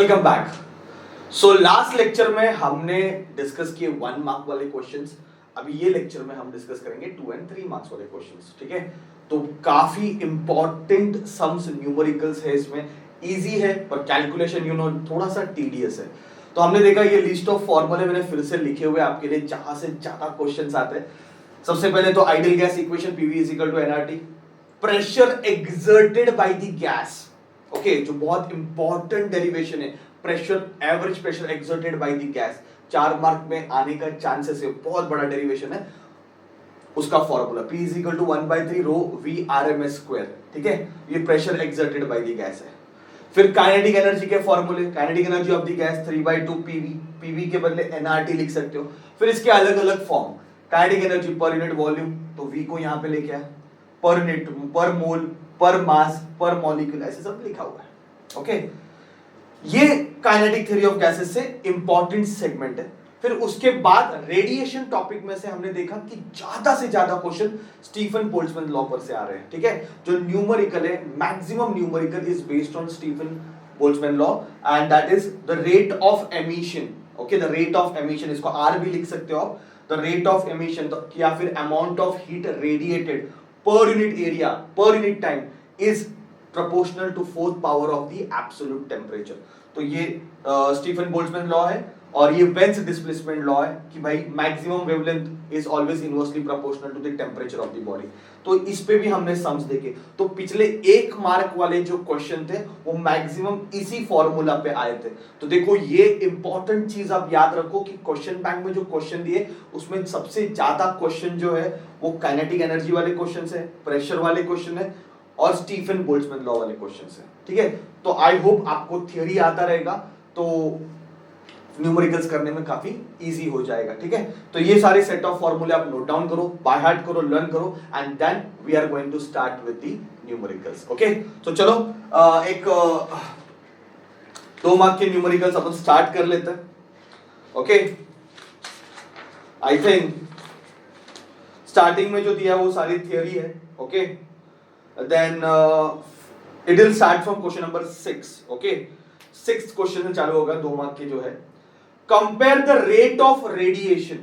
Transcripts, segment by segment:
Welcome back. So last lecture में हमने discuss किए 1 मार्क वाले क्वेश्चंस। अभी ये लेक्चर में हम डिस्कस करेंगे 2 and 3 मार्क्स वाले क्वेश्चंस। ठीक है, तो काफी इंपॉर्टेंट सम्स न्यूमेरिकल्स है इसमें। इजी है पर कैलकुलेशन थोड़ा सा टीडियस है। तो हमने देखा ये लिस्ट ऑफ फॉर्मूले मैंने फिर से लिखे हुए आपके लिए जहां से ज्यादा क्वेश्चंस आते हैं। सबसे पहले तो ideal gas equation PV = nRT, pressure exerted by the gas. Okay, जो बहुत इंपॉर्टेंट डेरिवेशन है, pressure, average pressure exerted by the gas, 4 mark में आने का चांसेस है, बहुत बड़ा डेरिवेशन है। उसका फॉर्मूला P = 1/3 ρ V RMS²। ठीक है, ये pressure exerted by the gas है। फिर काइनेटिक एनर्जी के फॉर्मूले, kinetic energy of the gas 3/2 PV, PV के बदले nRT लिख सकते हो। फिर इसके अलग अलग form, kinetic energy per unit volume, तो V को यहां पे लेके आया, पर यूनिट, पर मोल, पर मास, पर मॉलिक्यूल, ऐसे सब लिखा हुआ है। ओके, ये काइनेटिक थ्योरी ऑफ गैसेस से इंपॉर्टेंट सेगमेंट है। फिर उसके बाद रेडिएशन टॉपिक में से हमने देखा कि ज्यादा से ज्यादा क्वेश्चन स्टीफन बोल्ट्जमैन लॉ पर से आ रहे हैं। ठीक है, जो न्यूमेरिकल है, maximum numerical is based on Stephen Boltzmann law and that is the rate of emission. Okay, the rate of emission, इसको R भी लिख सकते हो आप, द रेट ऑफ एमिशन या फिर amount of heat radiated per unit area, per unit time is proportional to 4th power of the absolute temperature। तो ये स्टीफन बोल्ट्जमैन लॉ है और ये वेन्स डिस्प्लेसमेंट लॉ है कि भाई maximum wavelength is always inversely proportional to the temperature of the body. तो इस पे भी हमने सम्स देखे। तो पिछले 1 मार्क वाले जो क्वेश्चन थे वो मैक्सिमम इसी फॉर्मूला पे आए थे। तो देखो, ये इंपॉर्टेंट चीज आप याद रखो कि क्वेश्चन बैंक में जो क्वेश्चन दिए उसमें सबसे ज्यादा क्वेश्चन जो है वो काइनेटिक एनर्जी वाले क्वेश्चन है, प्रेशर वाले क्वेश्चन है और स्टीफन बोल्ट्जमैन लॉ वाले क्वेश्चन है। ठीक है, तो आई होप आपको थियोरी आता रहेगा तो न्यूमेरिकल्स करने में काफी इजी हो जाएगा। ठीक है, तो ये सारे सेट ऑफ फॉर्मूले आप नोट डाउन करो, बाय हार्ट करो, लर्न करो and then we are going to start with the numericals. Okay, तो चलो एक 2 मार्क के न्यूमेरिकल्स अपन स्टार्ट कर लेते हैं। ओके, आई थिंक स्टार्टिंग में जो दिया वो सारी थियोरी है। Okay, then it will start from question number 6। Okay, 6th question से चालू होगा, 2 मार्क के जो है। Compare the rate of radiation,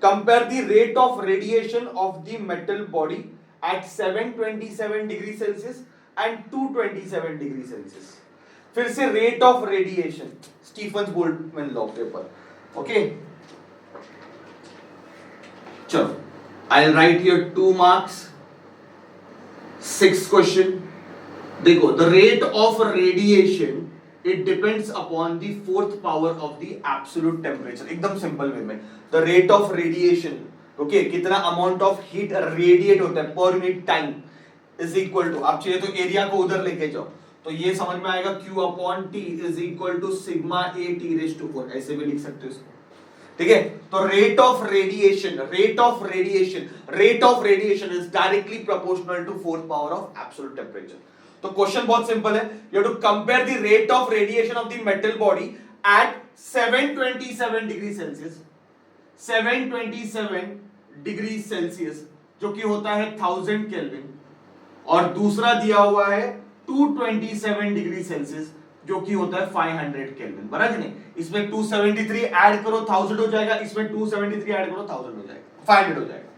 compare the rate of radiation of the metal body at 727 degree celsius and 227 degree celsius. फिर से rate of radiation, Stefan Boltzmann law paper. Okay, चलो, I will write here 2 marks. 6th question देखो, the rate of radiation it depends upon the 4th power of the absolute temperature. एकदम simple way में, the rate of radiation, okay, कितना amount of heat radiate होता है पर unit time is equal to, आप चाहिए तो एरिया को उधर लेके जाओ तो ये समझ में आएगा, Q/T is equal to sigma A T⁴, ऐसे भी लिख सकते हो इसको। ठीक है, तो rate of radiation, rate of radiation, rate of radiation is directly proportional to 4th power of absolute temperature. तो क्वेश्चन बहुत सिंपल है, you have to compare the rate of radiation of the metal body at 727 degree Celsius, 727 degree Celsius जो कि होता है 1000 kelvin, और दूसरा दिया हुआ है 227 डिग्री सेल्सियस जो कि होता है 500 केल्विन। बराबर नहीं, इसमें 273 ऐड करो 1000 हो जाएगा, इसमें 273 ऐड करो 1000 हो जाएगा, 500 हो जाएगा।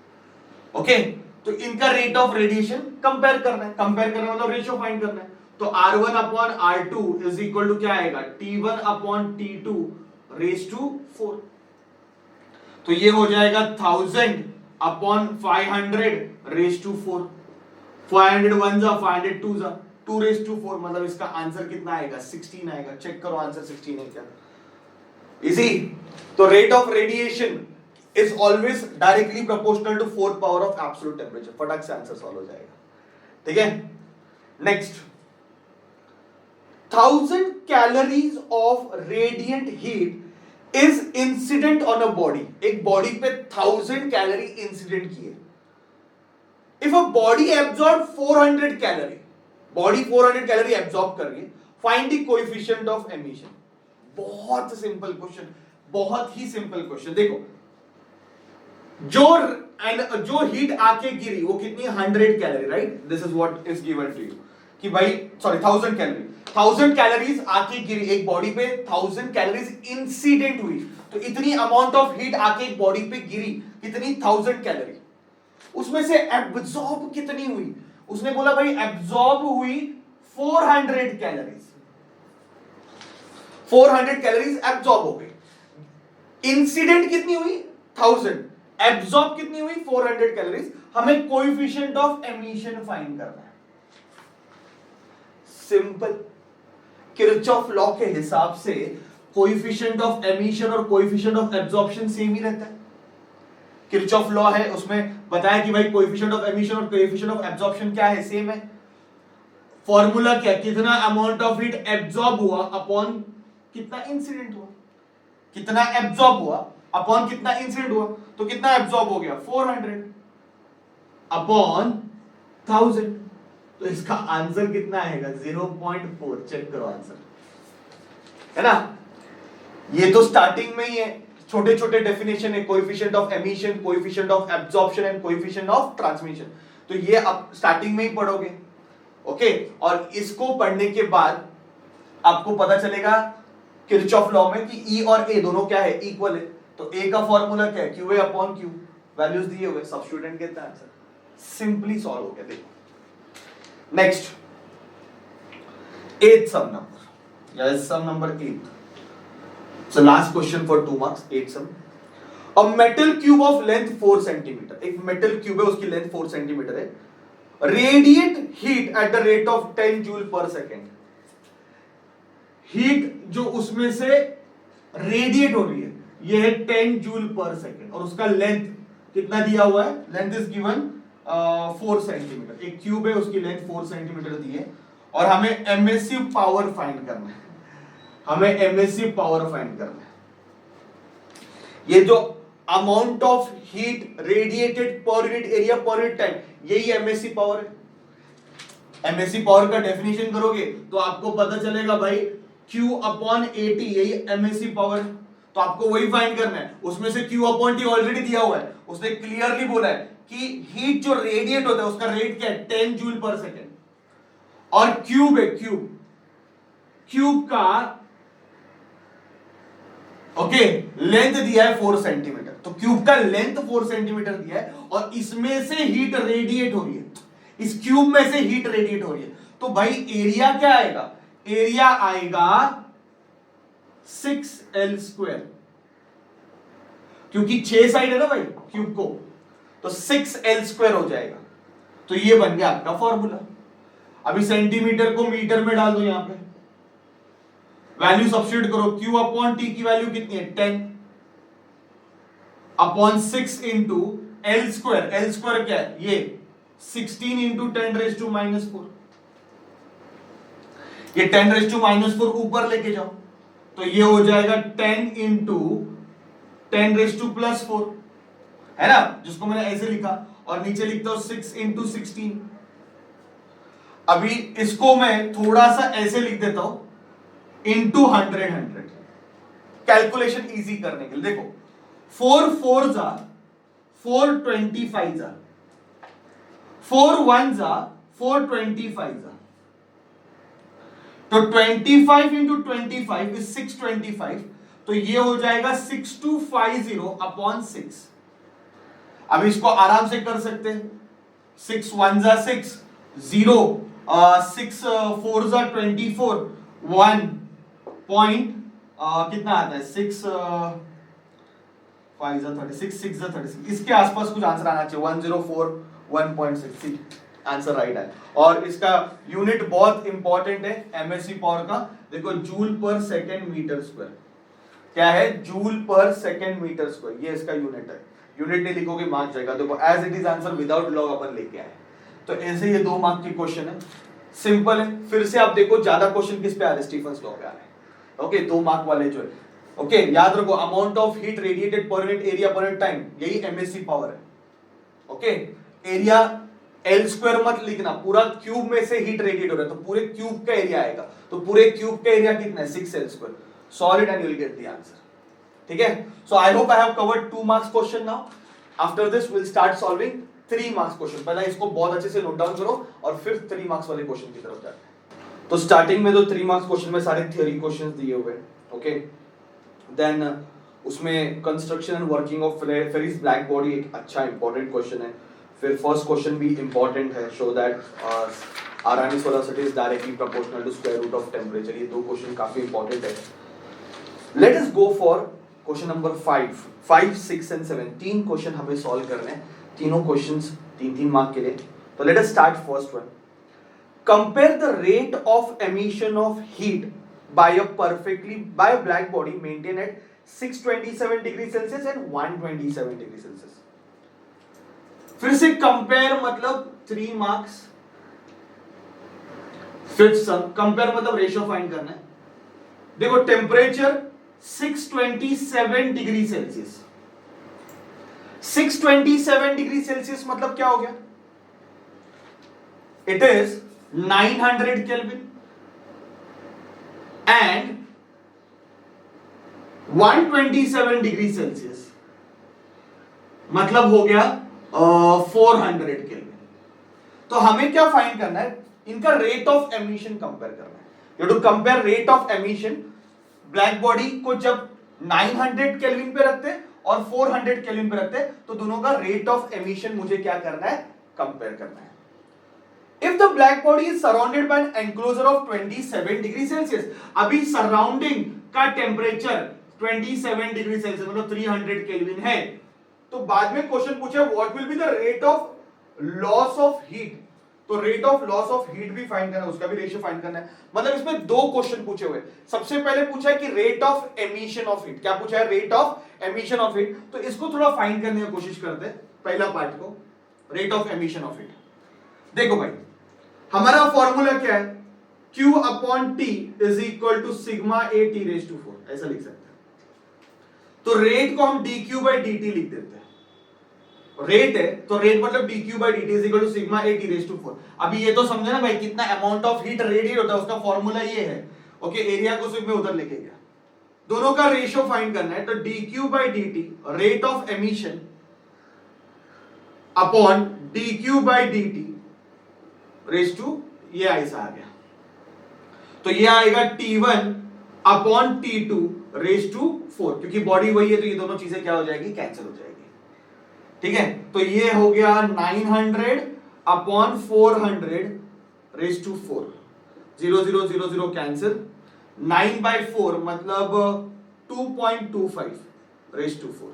ओके, तो इनका रेट ऑफ रेडिएशन कंपेयर करना है, कंपेयर करना मतलब रेशियो फाइंड करना है। तो R1/R2 इज इक्वल टू क्या आएगा, T1/T2 रेज़ टू 4। तो ये हो जाएगा 1000/500 रेज़ टू 4। 500 1 जा, 500 2 जा, 2 रेज़ टू 4, मतलब इसका आंसर कितना आएगा, 16 आएगा। चेक करो आंसर 16 है क्या, इजी। तो rate of radiation is always directly proportional to 4th power of absolute temperature। फटाक से आंसर सॉल्व हो जाएगा। ठीक है, next, 1000 calories of radiant heat is incident on a body. एक बॉडी पे 1000 कैलोरी इंसिडेंट की है। If a body absorb 400 calorie, body 400 calorie absorb कर रही है, find the coefficient of emission. बहुत सिंपल क्वेश्चन, बहुत ही सिंपल क्वेश्चन। देखो, जो हीट आके गिरी वो कितनी, 100 calorie, right, this is what is given to you. कि भाई सॉरी 1000 कैलोरीज आके गिरी एक बॉडी पे, 1000 कैलोरीज इंसिडेंट हुई, तो इतनी अमाउंट ऑफ हीट आके एक बॉडी पे गिरी, कितनी 1000 कैलोरी। उसमें से एब्जॉर्ब कितनी हुई, उसने बोला भाई एब्जॉर्ब हुई 400 कैलोरीज, 400 कैलोरीज एब्जॉर्ब हो गई। इंसिडेंट कितनी हुई 1000, एब्जॉर्ब कितनी हुई 400 कैलोरीज। हमें कोएफिशिएंट ऑफ एमिशन फाइंड करना है। सिंपल, किरचॉफ लॉ के हिसाब से कोएफिशिएंट ऑफ एमिशन और कोएफिशिएंट ऑफ एब्जॉर्प्शन सेम ही रहता है। किरचॉफ लॉ है, उसमें बताया कि भाई कोएफिशिएंट ऑफ एमिशन और कोएफिशिएंट ऑफ एब्जॉर्प्शन क्या है, सेम है। फॉर्मूला क्या, कितना अमाउंट ऑफ हीट एब्जॉर्ब हुआ अपॉन कितना इंसिडेंट हुआ, कितना एब्जॉर्ब हुआ अपॉन कितना इंसिडेंट हुआ, तो कितना एब्जॉर्ब हो गया 400 अपॉन 1000, तो इसका आंसर कितना आएगा 0.4। चेक करो आंसर, है ना। ये तो स्टार्टिंग में ही है, छोटे छोटे डेफिनेशन है, coefficient of emission, coefficient of absorption and coefficient of transmission, तो ये आप स्टार्टिंग में ही पढ़ोगे। ओके, और इसको पढ़ने के बाद आपको पता चलेगा किरचॉफ लॉ में कि E और A दोनों क्या है, इक्वल है। तो A का फॉर्मूला क्या है, QA अपॉन Q, वैल्यूज दिए हुए, सब्स्टिट्यूट करते हैं, आंसर सिंपली सॉल्व हो गया। देखो नेक्स्ट 8th सम नंबर, या सम number 8, so last question for 2 marks, 8th sum। A metal cube of length 4 centimeter, एक metal cube है, उसकी length 4 centimeter है, radiate heat at the rate of 10 joule per second। Heat जो उसमें से radiate हो रही है, ये है 10 जूल पर सेकेंड, और उसका लेंथ कितना दिया हुआ है, लेंथ इज गिवन 4 सेंटीमीटर। एक क्यूब है, उसकी लेंथ 4 सेंटीमीटर दी है, और हमें एमिसिव पावर फाइंड करना है, हमें एमिसिव पावर फाइंड करना है। ये जो amount of heat radiated per unit area पर यूनिट टाइम, यही एमिसिव पावर है। एमिसिव पावर का डेफिनेशन करोगे तो आपको पता चलेगा भाई Q अपॉन AT, यही एमिसिव पावर, तो आपको वही फाइंड करना है। उसमें से Q अपॉन T ऑलरेडी दिया हुआ है, उसने क्लियरली बोला है कि हीट जो रेडिएट होता है उसका रेट क्या है 10 जूल पर सेकेंड, और क्यूब है, क्यूब का ओके लेंथ दिया है 4 सेंटीमीटर, तो क्यूब का लेंथ 4 सेंटीमीटर दिया है, और इसमें से हीट रेडिएट हो रही है, इस क्यूब में से हीट रेडिएट हो रही है, तो भाई एरिया क्या आएगा, एरिया आएगा 6L², क्योंकि 6 साइड है ना भाई क्यूब को, तो 6L² हो जाएगा। तो ये बन गया आपका फॉर्मूला। अभी सेंटीमीटर को मीटर में डाल दो, यहां पे वैल्यू सब्स्टिट्यूट करो, Q अपॉन T की वैल्यू कितनी है 10 अपॉन 6 इंटू L², L² क्या है ये 16 इंटू 10⁻⁻⁴, ये 10⁻⁻⁴ ऊपर लेके जाओ, तो ये हो जाएगा 10 इंटू 10⁻⁴, है ना, जिसको मैंने ऐसे लिखा, और नीचे लिखता हूं 6 इंटू 16। अभी इसको मैं थोड़ा सा ऐसे लिख देता हूं, इंटू 100, कैलकुलेशन इजी करने के लिए। देखो 4 4 जा 425 जा, 4 1 जा 425 जा, तो 25 इंटू 25 इज 625, तो ये हो जाएगा 6250 अपॉन 6। अब इसको आराम से कर सकते हैं, 6 1 जा 6, 0 6 4 जा 24, 1 पॉइंट कितना आता है 6 5 जा 36, 6 जा 36, इसके आसपास कुछ आंसर आना चाहिए, 104 1.6, आंसर राइट है। और इसका यूनिट बहुत इंपॉर्टेंट है एमएससी पावर का, देखो जूल पर सेकेंड मीटर स्क्वायर, क्या है जूल पर सेकेंड मीटर स्क्वायर, ये इसका यूनिट है। यूनिट नहीं लिखोगे मार्क जाएगा, देखो as it is answer without log अपन लेके आए। तो ऐसे ये 2 मार्क की क्वेश्चन है, सिंपल है। फिर से आप देखो ज्यादा क्वेश्चन किस पे आ रहे, स्टीफन्स लॉ पे आ रहे हैं। ओके 2 मार्क वाले जो है, ओके याद रखो amount of heat radiated per unit area पर यूनिट टाइम, यही एमएससी पावर है। ओके एरिया L² मत लिखना, पूरा क्यूब में से हीट रेडिएट हो रहा है, तो पूरे क्यूब का एरिया आएगा, तो पूरे क्यूब का एरिया कितना है 6L², solve it and you will get the answer. ठीक है, so I hope I have covered 2 marks question now. After this will start solving 3 marks question, पहला इसको बहुत अच्छे से नोट डाउन करो और फिर 3 मार्क्स वाले क्वेश्चन की तरफ जाते हैं। तो स्टार्टिंग में तो 3 मार्क्स क्वेश्चन में सारे थ्योरी क्वेश्चंस दिए हुए हैं, ओके। देन उसमें construction and working of Ferry's black body एक अच्छा इंपॉर्टेंट क्वेश्चन है। फिर फर्स्ट क्वेश्चन भी इंपॉर्टेंट है, show that Arrhenius velocity is directly proportional to square root of temperature। ये दो क्वेश्चन काफी इंपॉर्टेंट है। Let us go for question number 5, 6 and 7। 3 question हमें सॉल्व करने हैं, तीनों क्वेश्चंस 3-3 मार्क के लिए। तो let us start first one. Compare the rate of emission of heat bye a black body maintained at 627 degree celsius and 127 degree celsius. फिर से compare मतलब 3 मार्क्स। फिफ्थ सम, कंपेयर मतलब रेशियो फाइंड करना है। देखो temperature 627 degree Celsius, 627 degree celsius मतलब क्या हो गया? It is 900 kelvin and 127 degree celsius मतलब हो गया 400 केल्विन। तो हमें क्या फाइंड करना है? इनका रेट ऑफ एमिशन कंपेयर करना है। You to compare rate of emission. Black body को जब 900 केल्विन पे रखते हैं और 400 केल्विन पे रखते हैं, तो दोनों का रेट ऑफ एमिशन मुझे क्या करना है? कंपेयर करना है। If the black body is surrounded by an enclosure of 27 degree celsius, अभी सराउंडिंग का टेम्परेचर 27 डिग्री सेल्सियस मतलब 300 केल्विन है, तो बाद में क्वेश्चन पूछा what will be the rate of loss of heat. तो rate of loss of heat भी फाइंड करना है, उसका भी रेशियो फाइंड करना है। मतलब इसमें 2 क्वेश्चन पूछे हुए। सबसे पहले पूछा है कि rate of emission of heat, क्या पूछा है? Rate of emission of heat. तो इसको थोड़ा फाइंड करने की कोशिश करते हैं, पहला पार्ट को, rate of emission of heat. देखो भाई, हमारा फॉर्मूला क्या है? Q upon T is equal to sigma A T raise to 4, ऐसा लिख सकते हैं। तो रेट को हम dQ बाई dt लिख देते हैं। रेट है तो रेट मतलब dQ by dt is equal to sigma A T raise to 4। अभी ये तो समझे ना भाई, कितना अमाउंट ऑफ हीट रेडिएट होता है, उसका फॉर्मूला ये है, ओके। एरिया को सिर्फ मैं उधर लेके गया। दोनों का रेशियो फाइंड करना है, तो dQ by dt rate of emission upon dQ by dt raise to, ये ऐसा आ गया। तो ये आएगा T1 upon T2 raise to 4, क्योंकि बॉडी वही है तो ये दोनों चीजें क्या हो जाएगी? कैंसिल हो जाएगी। ठीक है, तो ये हो गया 900 अपॉन 400 रेज टू 4, 0 0 0 0 कैंसिल। 9/4 मतलब 2.25 raise to 4,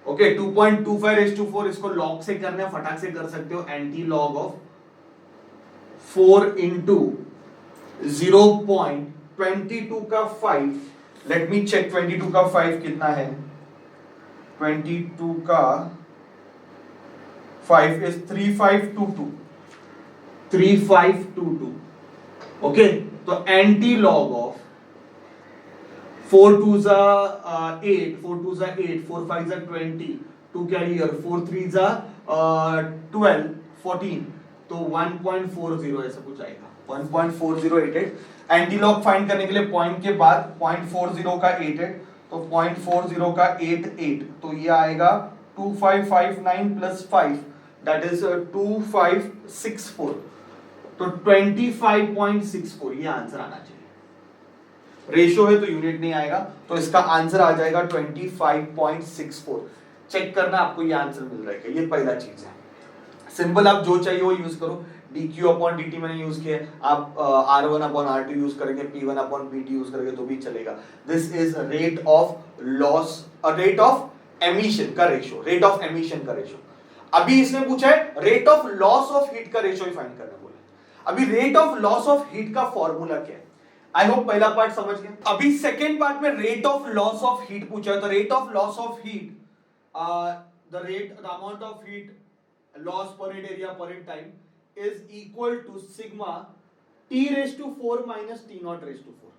okay. 2.25 raise to 4, इसको लॉग से करना है, फटाक से कर सकते हो। एंटी लॉग ऑफ 4 इंटू 0.22 का 5। लेट मी चेक 22 का 5 कितना है। 22 का 5 is 3522, 3522, ओके। तो एंटी लॉग ऑफ 4 2 जा 8, 4 2 जा 8, 4 5 जा 20, 2 कैरी हियर, 4 3 जा 12, 14, तो 1.40 ऐसा कुछ आएगा, 1.4088। एंटी लॉग फाइंड करने के लिए पॉइंट के बाद 0.40 का 88, तो 0.40 का 88, तो ये आएगा 2559 प्लस 5, that is 2564, तो 25.64 ये आंसर आना चाहिए। रेशियो है तो यूनिट नहीं आएगा, तो इसका आंसर आ जाएगा 25.64। चेक करना आपको ये आंसर मिल रहा है, ये पहला चीज है। सिंपल, आप जो चाहिए वो यूज करो। dq अपॉन dt मैंने यूज किया, आप r1 अपॉन r2 यूज करेंगे, p1 अपॉन pt यूज करेंगे तो भी चलेगा। This is rate of loss, rate of emission का रेशियो, रेट ऑफ एमिशन का रेशियो। अभी इसने पूछा है rate of loss of heat का रेशियो फाइंड करना बोला। अभी rate of loss of heat का फॉर्मूला क्या है? आई होप पहला पार्ट समझ गए। अभी सेकेंड पार्ट में rate of loss of heat पूछा है, तो rate of loss of heat, the amount of heat loss per unit area पर unit time is equal to sigma T raised to 4 minus T naught raised to 4।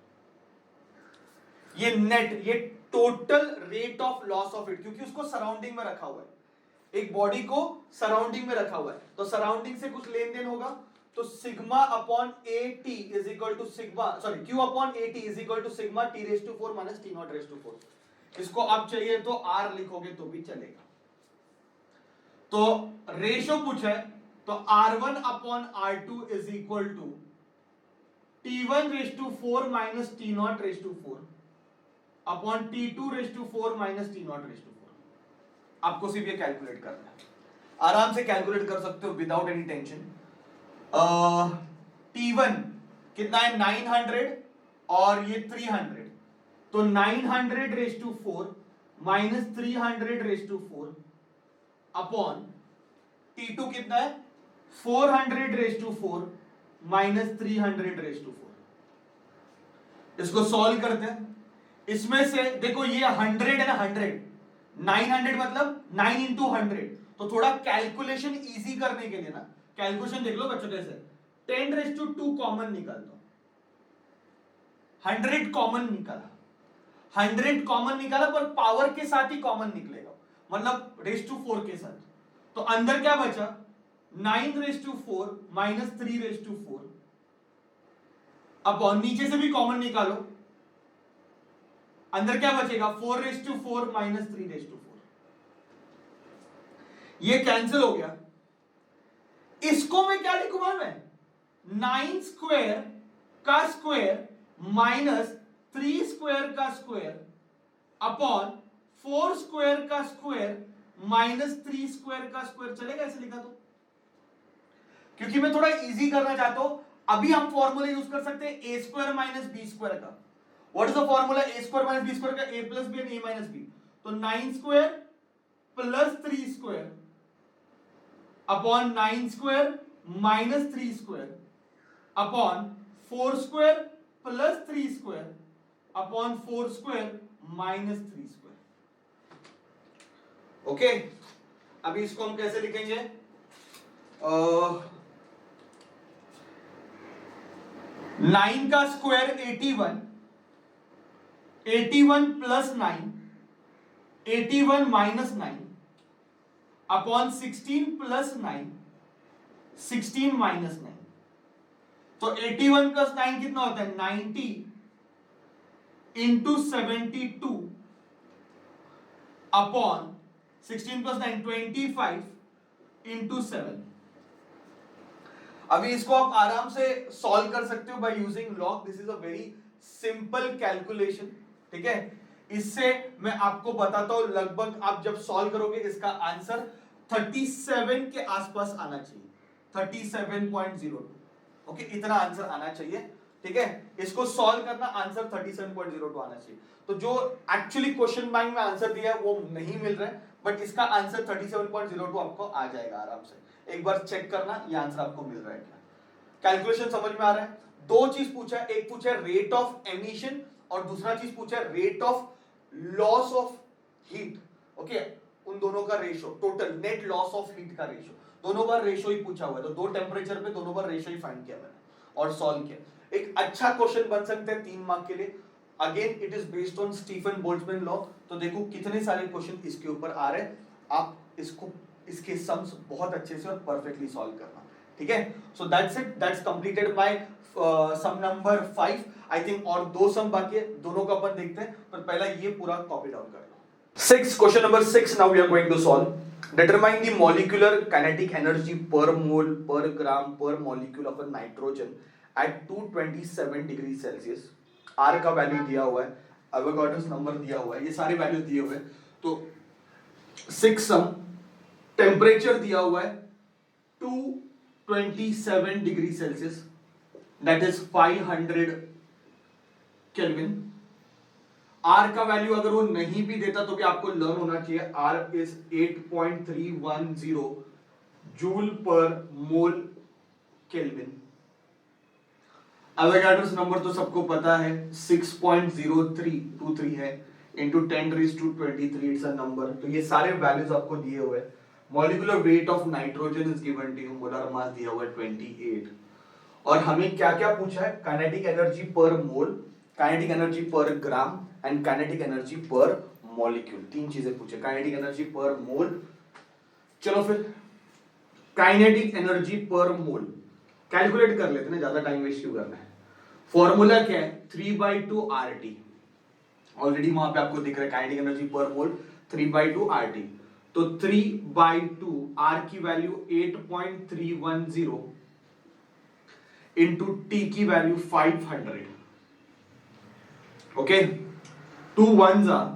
ये net, ये total rate of loss of heat, क्योंकि उसको surrounding में रखा हुआ है, एक बॉडी को सराउंडिंग में रखा हुआ है, तो सराउंडिंग से कुछ लेन देन होगा, तो sigma upon A T is equal to sigma, sorry Q upon A T is equal to sigma T raise to 4 minus T naught raise to 4। इसको आप चाहिए तो आर लिखोगे तो भी चलेगा। तो रेशो पूछा है, तो R1 upon R2 is equal to T1 minus T0 upon T2 minus T0 आपको सिर्फ ये कैलकुलेट करना है, आराम से कैलकुलेट कर सकते हो विदाउट एनी टेंशन। T1 कितना है 900 और ये 300, तो 900 माइनस 300 अपॉन T2 कितना है 400 माइनस 300 इसको सॉल्व करते हैं। इसमें से देखो ये 100 है ना, 900 मतलब 9 इंटू 100, तो थोड़ा कैलकुलेशन इजी करने के लिए ना, कैलकुलेशन देख लो बच्चों कैसे, 10 कॉमन निकाल दो, 100 कॉमन निकाला, 100 कॉमन निकाला पर पावर के साथ ही कॉमन निकलेगा, मतलब रेस टू 4 के साथ, तो अंदर क्या बचा 9 माइनस 3 अपॉन नीचे से भी कॉमन निकालो, अंदर क्या बचेगा 4 माइनस 3 ये कैंसिल हो गया। इसको मैं क्या लिखूंगा, मैं 9 स्क्वायर का स्क्वायर माइनस 3 स्क्वायर का स्क्वायर अपॉन 4 स्क्वायर का स्क्वायर माइनस 3 स्क्वायर का स्क्वायर, चलेगा ऐसे लिखा तो, क्योंकि मैं थोड़ा इजी करना चाहता हूं। अभी हम फॉर्मूला यूज कर सकते हैं A square minus B square का। What is the formula A square minus B square का, A plus B and A minus B, तो 9 square plus 3 square upon 9 square minus 3 square upon 4 square plus 3 square upon 4 square minus 3 square. Okay, अभी इसको हम कैसे लिखेंगे, 9 का square 81, 81 plus 9, 81 minus 9 upon 16 plus 9, 16 minus 9, तो 81 plus 9 कितना होता है 90 इंटू 72 अपॉन 16 प्लस 9 25 इंटू 7। अभी इसको आप आराम से सॉल्व कर सकते हो by using log, this is a very simple calculation, ठीक है। इससे मैं आपको बताता हूं, लगभग आप जब सॉल्व करोगे इसका आंसर 37 के आसपास आना चाहिए, 37.02, ओके, इतना आंसर आना चाहिए, ठीक है। इसको सॉल्व करना, आंसर 37.02 आना चाहिए। तो जो एक्चुअली क्वेश्चन बैंक में आंसर दिया है वो नहीं मिल रहा है, बट इसका आंसर 37.02 आपको आ जाएगा आराम से। एक बार चेक करना ये आंसर आपको मिल रहा है क्या, कैलकुलेशन समझ में आ रहा है। दो चीज पूछा है, एक पूछा है रेट ऑफ एमिशन और दूसरा चीज पूछा है rate of loss of heat, okay, उन दोनों का ratio, total net loss of heat का रेशो, दोनों बार रेशो ही पूछा हुआ है, तो दो टेम्परेचर पे दोनों बार रेशो ही फाइंड किया मैंने और सॉल्व किया। एक अच्छा क्वेश्चन बन सकता है 3 मार्क के लिए, again it is based on Stephen Boltzmann law, तो देखो कितने सारे क्वेश्चन इसके ऊपर आ रहे हैं, आप इसको इसके सम्स बहुत अच्छे से और परफेक्टली सॉल्व करना, ठीक है। So that's it, that's completed by sum number 5 I think, और 2 सम बाकी है, दोनों को अपन देखते हैं, पर पहला ये पूरा कॉपी डाउन कर लो। 6 question number 6 now we are going to solve. Determine the molecular kinetic energy पर मोल पर ग्राम पर molecule of nitrogen at 227 degree Celsius. R का वैल्यू दिया हुआ है, एवोगाड्रोस नंबर दिया हुआ है, ये सारे वैल्यू दिए हुए हैं। तो 6 सम, टेम्परेचर दिया हुआ है 227 degree Celsius, that is 500 kelvin. R का वैल्यू अगर वो नहीं भी देता तो भी आपको लर्न होना चाहिए, आर इज 8.310 जूल पर मोल केल्विन। एवोगाड्रोस नंबर तो सबको पता है 6.0323 है, इंटू 10⁻23 इट्स अ नंबर। तो ये सारे वैल्यूज आपको दिए हुए हैं। Molecular weight of nitrogen is given to you, molar mass दिया हुआ है 28। और हमें क्या क्या पूछा है, काइनेटिक एनर्जी पर मोल, काइनेटिक एनर्जी पर ग्राम एंड काइनेटिक एनर्जी पर मॉलिक्यूल, 3 चीजें पूछे, काइनेटिक एनर्जी पर मोल। चलो फिर काइनेटिक एनर्जी पर मोल कैलकुलेट कर लेते हैं, ज्यादा टाइम वेस्ट क्यों करना है। फॉर्मूला क्या है 3/2 RT, ऑलरेडी वहां पे आपको दिख रहा है काइनेटिक एनर्जी पर मोल 3/2 RT। तो 3/2 r की वैल्यू 8.310 इंटू t की value 500. Okay, 2 1s are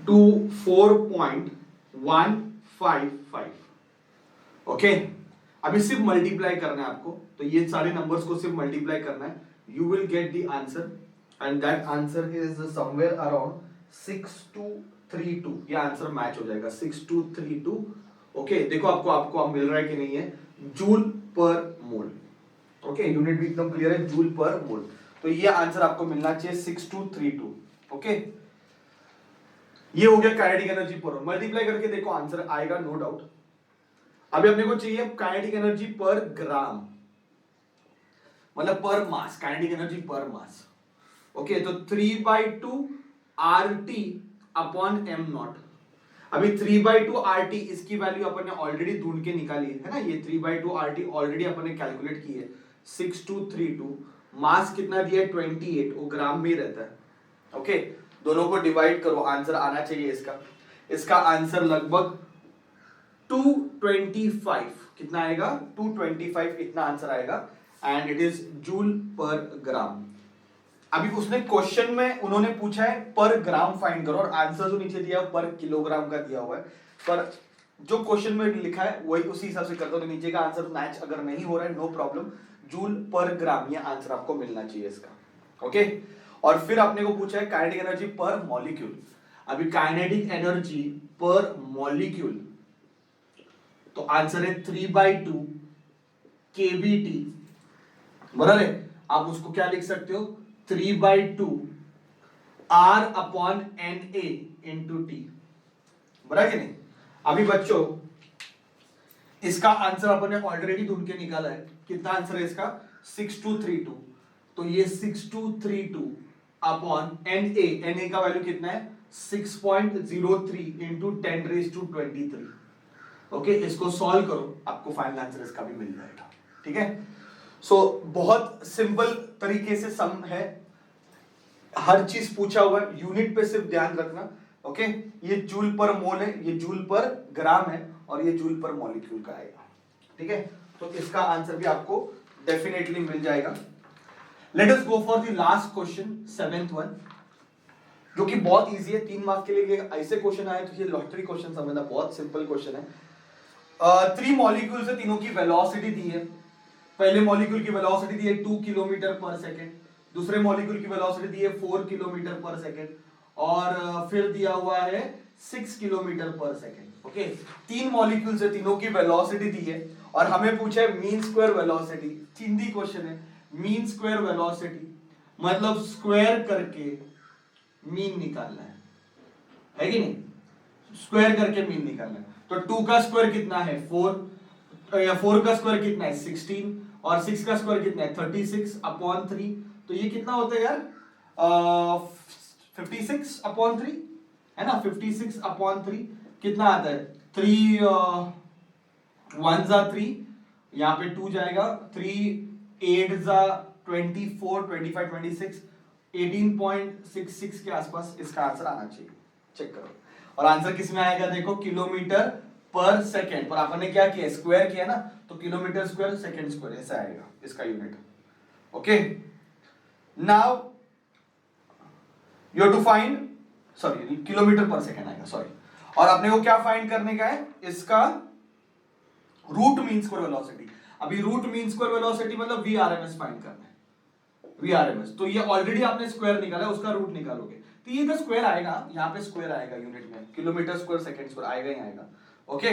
24.155. Okay, अभी सिर्फ मल्टीप्लाई करना है आपको, तो ये सारे नंबर्स को सिर्फ मल्टीप्लाई करना है. You will get the answer and that answer is somewhere around 6232. ये आंसर मैच हो जाएगा 6232. ओके, देखो आपको मिल रहा है कि नहीं है, जूल पर मोल. ओके, यूनिट भी एकदम क्लियर है, जूल पर मोल. तो ये आंसर आपको मिलना चाहिए 6232. ओके, ये हो गया काइनेटिक एनर्जी पर. मल्टीप्लाई करके देखो आंसर आएगा, नो डाउट. अभी अपने को चाहिए काइनेटिक एनर्जी पर ग्राम, मतलब पर मास, काइनेटिक एनर्जी पर मास. ओके, तो 3/2 RT अपॉन m0. अभी 3/2 RT इसकी वैल्यू अपन ने ऑलरेडी ढूंढ के निकाली है ना, ये 3/2 RT ऑलरेडी अपन ने कैलकुलेट की है. 6232. मास कितना दिया है 28, वो ग्राम में ही रहता है. ओके, दोनों को डिवाइड करो, आंसर आना चाहिए इसका आंसर लगभग 225. कितना आएगा 225, इतना आंसर आएगा एंड इट इज जूल पर ग्राम. अभी उसने क्वेश्चन में उन्होंने पूछा है पर ग्राम फाइंड करो, और आंसर जो नीचे दिया है पर किलोग्राम का दिया हुआ है, पर जो क्वेश्चन में लिखा है वही उसी हिसाब से करता हूं. तो नीचे का आंसर मैच अगर नहीं हो रहा है, नो प्रॉब्लम, जूल पर ग्राम, ये आंसर आपको मिलना चाहिए इसका. ओके, और फिर आपने को पूछा है काइनेटिक एनर्जी पर मॉलिक्यूल. अभी काइनेटिक एनर्जी पर मॉलिक्यूल, तो आंसर है 3/2 kBT. बराबर है, आप उसको क्या लिख सकते हो 3/2 R upon NA into T. बराबर कि नहीं. अभी बच्चों इसका आंसर अपन ने ऑलरेडी ढूंढ के निकाला है. कितना आंसर है इसका 6232. तो ये 6232 अपॉन NA का वैल्यू कितना है 6.03 इंटू 10⁻23. ओके, इसको सॉल्व करो, आपको फाइनल आंसर इसका भी मिल जाएगा. ठीक है, सो बहुत सिंपल तरीके से सम है, हर चीज पूछा हुआ है, यूनिट पे सिर्फ ध्यान रखना. ओके, ये जूल पर मोल है, ये जूल पर ग्राम है, और ये जूल पर मॉलिक्यूल का आएगा. ठीक है, तो इसका आंसर भी आपको डेफिनेटली मिल जाएगा. Let us go for the last question, 7th one, जो कि बहुत इजी है. 3 मार्क के लिए ऐसे क्वेश्चन आए तो ये लॉटरी क्वेश्चन समझना, बहुत सिंपल क्वेश्चन है. 3 मॉलिक्यूल से तीनों की वेलोसिटी दी है. पहले मॉलिक्यूल की वेलोसिटी दी है 2 किलोमीटर पर सेकेंड, दूसरे मॉलिक्यूल की वेलोसिटी दी है 4 किलोमीटर पर सेकेंड, और फिर दिया हुआ है 6 किलोमीटर पर सेकेंड. ओके, 3 मॉलिक्यूल से तीनों की वेलोसिटी दी है, और हमें पूछा है mean square velocity. Hindi question है, मीन स्क्वायर वेलोसिटी मतलब स्क्वायर करके मीन निकालना है कि नहीं, स्क्वायर करके मीन निकालना है. तो 2 का स्क्वायर कितना है 4, या 4 का स्क्वायर कितना है 16, और 6 का स्क्वायर कितना है 36 अपॉन 3. तो ये कितना होता है यार 56 अपॉन 3 है ना. 56 अपॉन 3 कितना आता है 3 1 जा 3, यहाँ पे 2 जाएगा, 3 8 जा 24 25 26 18.66 के आसपास इसका आंसर आना चाहिए. चेक करो, और आंसर किस में आएगा देखो, किलोमीटर पर सेकेंड. पर आपने क्या किया स्क्वायर किया ना, तो किलोमीटर स्क्वायर सेकेंड स्क्वायर ऐसा आएगा इसका unit. Okay, now you have to find, sorry kilometre पर सेकेंड आएगा, सॉरी. और अपने को क्या फाइंड करने का है, इसका रूट मीन स्क्वायर वेलोसिटी. अभी रूट मीन स्क्वायर वेलोसिटी मतलब VRMS फाइंड करना है, VRMS. तो ये ऑलरेडी आपने स्क्वायर निकाला है, उसका रूट निकालोगे, तो ये स्क्वायर आएगा, यहाँ पे स्क्वायर आएगा यूनिट में, किलोमीटर स्क्वायर सेकेंड स्क्वायर आएगा ही आएगा. ओके,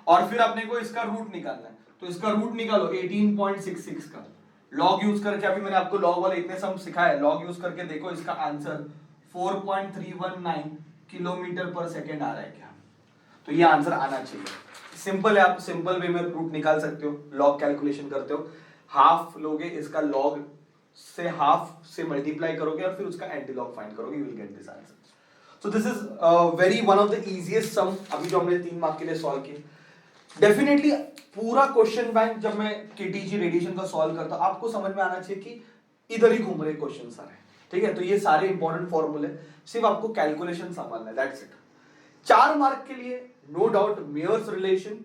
और फिर अपने को इसका रूट निकालना है, तो इसका रूट निकालो 18.66 का. लॉग यूज करके, अभी मैंने आपको लॉग वाले इतने सम सिखाया है, लॉग यूज करके देखो इसका आंसर 4.319 किलोमीटर पर सेकेंड आ रहा है क्या. तो ये आंसर आना चाहिए. सिंपल है, आप सिंपल वे में रूट निकाल सकते हो, लॉग कैलकुलेशन करते हो, हाफ लोगे, इसका लॉग से हाफ से मल्टीप्लाई करोगे, और फिर उसका एंटी लॉग फाइंड करोगे, you will get this answer. So this is very one of the easiest sum अभी जो हमने 3 मार्क के लिए सॉल्व किए. डेफिनेटली पूरा क्वेश्चन बैंक जब मैं केटीजी रेडिएशन का सॉल्व करता हूं, आपको समझ में आना चाहिए कि इधर ही घूम रहे क्वेश्चन सारे. ठीक है, तो ये सारे इंपॉर्टेंट फॉर्मूले, सिर्फ आपको कैलकुलेशन संभालना है, दैट्स इट. 4 मार्क के लिए नो डाउट मेयर्स रिलेशन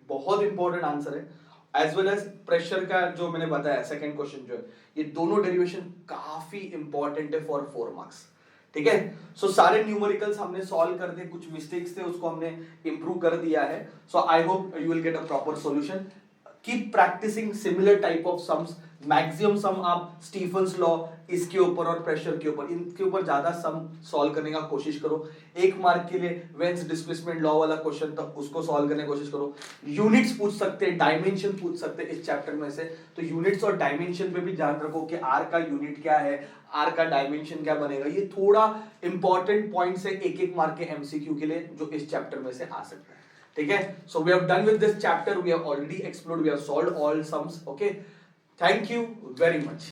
बहुत इंपॉर्टेंट आंसर है, एज वेल एज प्रेशर का जो मैंने बताया सेकंड क्वेश्चन जो है, ये दोनों डेरिवेशन काफी इंपॉर्टेंट है फॉर 4 मार्क्स। ठीक है, सो सारे न्यूमेरिकल्स हमने सॉल्व कर दिए, कुछ मिस्टेक्स थे उसको हमने इंप्रूव कर दिया है। So I hope you will get a proper solution. Keep practicing similar type of sums, maximum sum आप स्टीफन्स लॉ इसके ऊपर और प्रेशर के ऊपर, इनके ऊपर ज्यादा सम सॉल्व करने का कोशिश करो। 1 मार्क के लिए वेन्स डिस्प्लेसमेंट लॉ वाला क्वेश्चन था उसको सॉल्व करने की कोशिश करो। यूनिट्स पूछ सकते हैं, डायमेंशन पूछ सकते हैं इस चैप्टर में से, तो यूनिट्स और डायमेंशन पे भी ध्यान रखो कि आर का यूनिट क्या है, आर का डायमेंशन क्या बनेगा। ये थोड़ा इंपॉर्टेंट पॉइंट्स है 1-1 मार्क के एमसीक्यू के लिए जो इस चैप्टर में से आ सकता है। ठीक है, so we have done with this chapter, we have already explored, we have solved all sums. Okay, thank you very much.